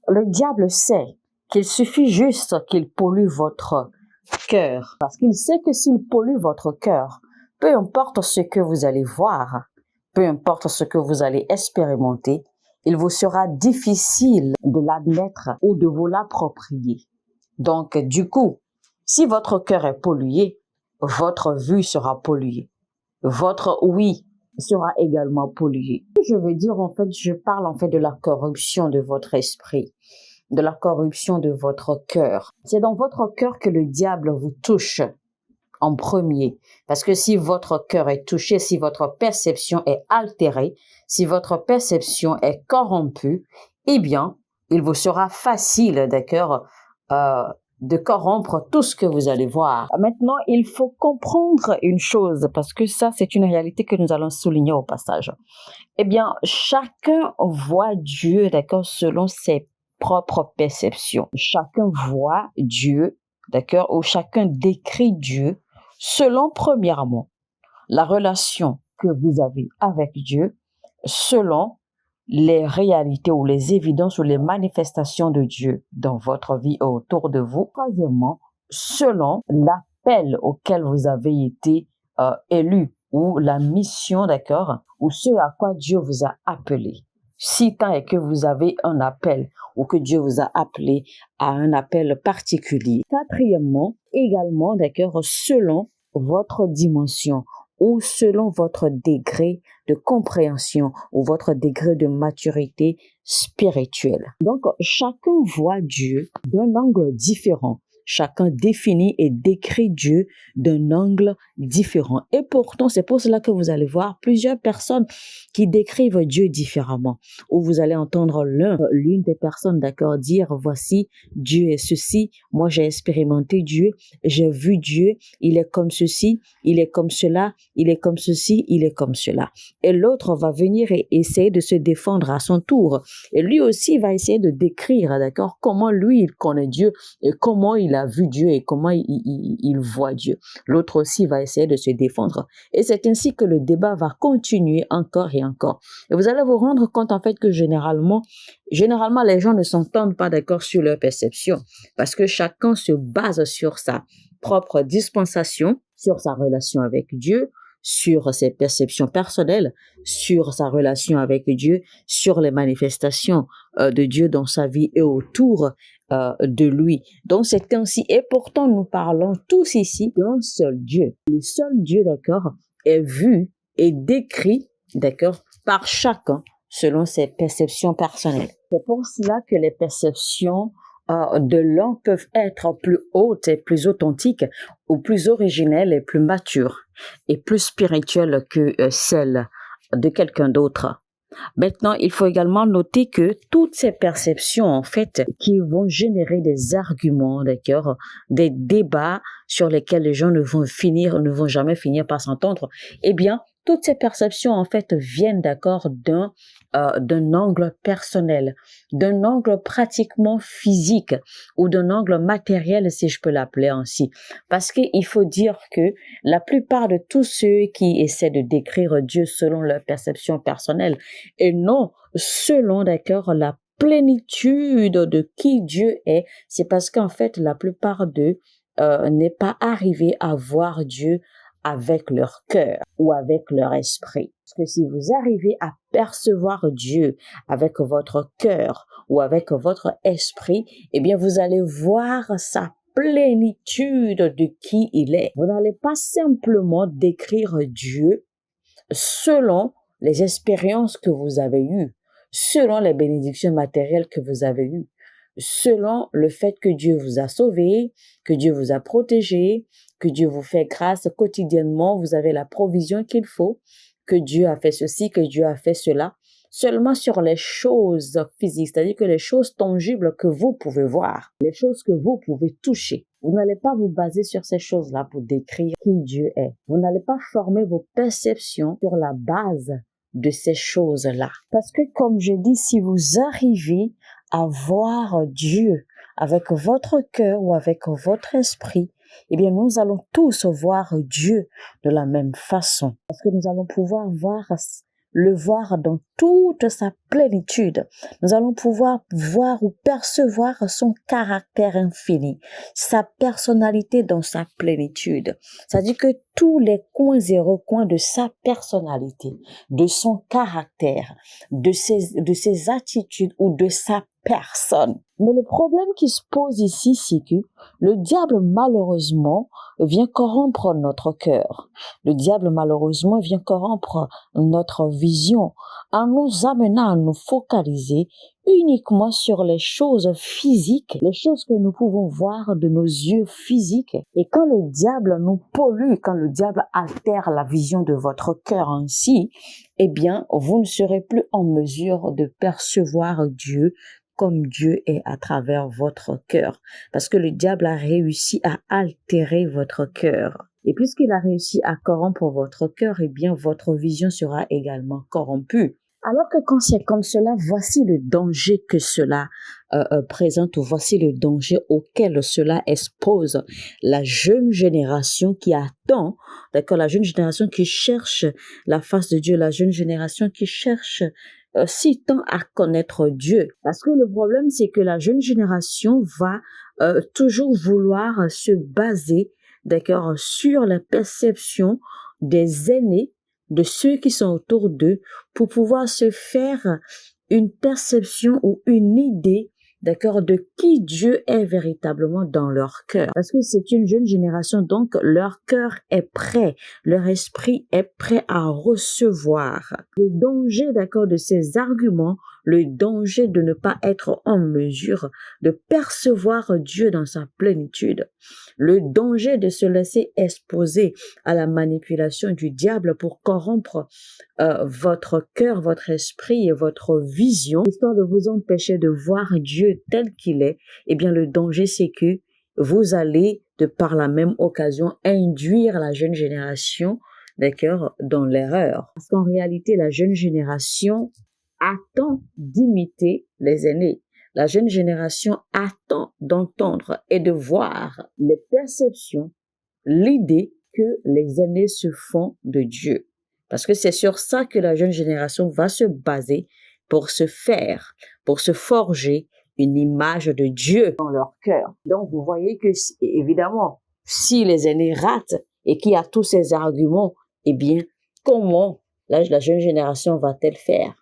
Le diable sait qu'il suffit juste qu'il pollue votre cœur, parce qu'il sait que s'il pollue votre cœur, peu importe ce que vous allez voir, peu importe ce que vous allez expérimenter, il vous sera difficile de l'admettre ou de vous l'approprier. Donc, du coup, si votre cœur est pollué, votre vue sera polluée. Votre oui sera également pollué. Je veux dire, en fait, je parle en fait de la corruption de votre esprit, de la corruption de votre cœur. C'est dans votre cœur que le diable vous touche en premier. Parce que si votre cœur est touché, si votre perception est altérée, si votre perception est corrompue, eh bien, il vous sera facile, d'accord, de corrompre tout ce que vous allez voir. Maintenant, il faut comprendre une chose, parce que ça, c'est une réalité que nous allons souligner au passage. Eh bien, chacun voit Dieu, d'accord, selon ses propres perceptions. Chacun voit Dieu, d'accord, ou chacun décrit Dieu selon, premièrement, la relation que vous avez avec Dieu, selon les réalités ou les évidences ou les manifestations de Dieu dans votre vie et autour de vous. Troisièmement, selon l'appel auquel vous avez été élu ou la mission, d'accord, ou ce à quoi Dieu vous a appelé. Si tant est que vous avez un appel ou que Dieu vous a appelé à un appel particulier. Quatrièmement, également, d'accord, selon votre dimension ou selon votre degré de compréhension ou votre degré de maturité spirituelle. Donc, chacun voit Dieu d'un angle différent. Chacun définit et décrit Dieu d'un angle différent. Et pourtant, c'est pour cela que vous allez voir plusieurs personnes qui décrivent Dieu différemment. Ou vous allez entendre l'une des personnes, d'accord, dire, voici, Dieu est ceci, moi j'ai expérimenté Dieu, j'ai vu Dieu, il est comme ceci, il est comme cela, il est comme ceci, il est comme cela. Et l'autre va venir et essayer de se défendre à son tour. Et lui aussi va essayer de décrire, d'accord, comment lui il connaît Dieu et comment il a vu Dieu et comment il voit Dieu. L'autre aussi va essayer de se défendre. Et c'est ainsi que le débat va continuer encore et encore. Et vous allez vous rendre compte en fait que généralement les gens ne s'entendent pas d'accord sur leur perception parce que chacun se base sur sa propre dispensation, sur sa relation avec Dieu, sur ses perceptions personnelles, sur sa relation avec Dieu, sur les manifestations de Dieu dans sa vie et autour de lui. Donc c'est ainsi, et pourtant nous parlons tous ici d'un seul Dieu. Le seul Dieu, d'accord, est vu et décrit, d'accord, par chacun selon ses perceptions personnelles. C'est pour cela que les perceptions de l'un peuvent être plus hautes et plus authentiques ou plus originelles et plus matures et plus spirituelles que celles de quelqu'un d'autre. Maintenant, il faut également noter que toutes ces perceptions, en fait, qui vont générer des arguments, d'accord, des débats sur lesquels les gens ne vont jamais finir par s'entendre, eh bien, toutes ces perceptions, en fait, viennent, d'accord, d'un angle personnel, d'un angle pratiquement physique ou d'un angle matériel, si je peux l'appeler ainsi. Parce qu'il faut dire que la plupart de tous ceux qui essaient de décrire Dieu selon leur perception personnelle et non selon, d'accord, la plénitude de qui Dieu est, c'est parce qu'en fait, la plupart d'eux n'est pas arrivé à voir Dieu avec leur cœur ou avec leur esprit. Parce que si vous arrivez à percevoir Dieu avec votre cœur ou avec votre esprit, eh bien, vous allez voir sa plénitude de qui il est. Vous n'allez pas simplement décrire Dieu selon les expériences que vous avez eues, selon les bénédictions matérielles que vous avez eues, selon le fait que Dieu vous a sauvé, que Dieu vous a protégé, que Dieu vous fait grâce quotidiennement, vous avez la provision qu'il faut, que Dieu a fait ceci, que Dieu a fait cela, seulement sur les choses physiques, c'est-à-dire que les choses tangibles que vous pouvez voir, les choses que vous pouvez toucher. Vous n'allez pas vous baser sur ces choses-là pour décrire qui Dieu est. Vous n'allez pas former vos perceptions sur la base de ces choses-là. Parce que, comme je dis, si vous arrivez à voir Dieu avec votre cœur ou avec votre esprit, eh bien, nous allons tous voir Dieu de la même façon. Parce que nous allons pouvoir voir le voir dans toute sa plénitude. Nous allons pouvoir voir ou percevoir son caractère infini, sa personnalité dans sa plénitude. C'est-à-dire que tous les coins et recoins de sa personnalité, de son caractère, de ses attitudes ou de sa personne. Mais le problème qui se pose ici, c'est que le diable, malheureusement, vient corrompre notre cœur. Le diable, malheureusement, vient corrompre notre vision en nous amenant à nous focaliser uniquement sur les choses physiques, les choses que nous pouvons voir de nos yeux physiques. Et quand le diable nous pollue, quand le diable altère la vision de votre cœur ainsi, eh bien, vous ne serez plus en mesure de percevoir Dieu comme Dieu est à travers votre cœur. Parce que le diable a réussi à altérer votre cœur. Et puisqu'il a réussi à corrompre votre cœur, eh bien, votre vision sera également corrompue. Alors que quand c'est comme cela, voici le danger que cela présente, ou voici le danger auquel cela expose la jeune génération qui attend, d'accord, la jeune génération qui cherche la face de Dieu, la jeune génération qui cherche si tant à connaître Dieu. Parce que le problème, c'est que la jeune génération va toujours vouloir se baser, d'accord, sur la perception des aînés, de ceux qui sont autour d'eux, pour pouvoir se faire une perception ou une idée, d'accord, de qui Dieu est véritablement dans leur cœur. Parce que c'est une jeune génération, donc leur cœur est prêt, leur esprit est prêt à recevoir. Le danger, d'accord, de ces arguments, le danger de ne pas être en mesure de percevoir Dieu dans sa plénitude, le danger de se laisser exposer à la manipulation du diable pour corrompre votre cœur, votre esprit et votre vision, histoire de vous empêcher de voir Dieu tel qu'il est. Eh bien, le danger, c'est que vous allez, de par la même occasion, induire la jeune génération, d'accord, dans l'erreur. Parce qu'en réalité, la jeune génération attend d'imiter les aînés. La jeune génération attend d'entendre et de voir les perceptions, l'idée que les aînés se font de Dieu. Parce que c'est sur ça que la jeune génération va se baser pour se faire, pour se forger une image de Dieu dans leur cœur. Donc, vous voyez que, évidemment, si les aînés ratent et qu'il y a tous ces arguments, eh bien, comment la jeune génération va-t-elle faire?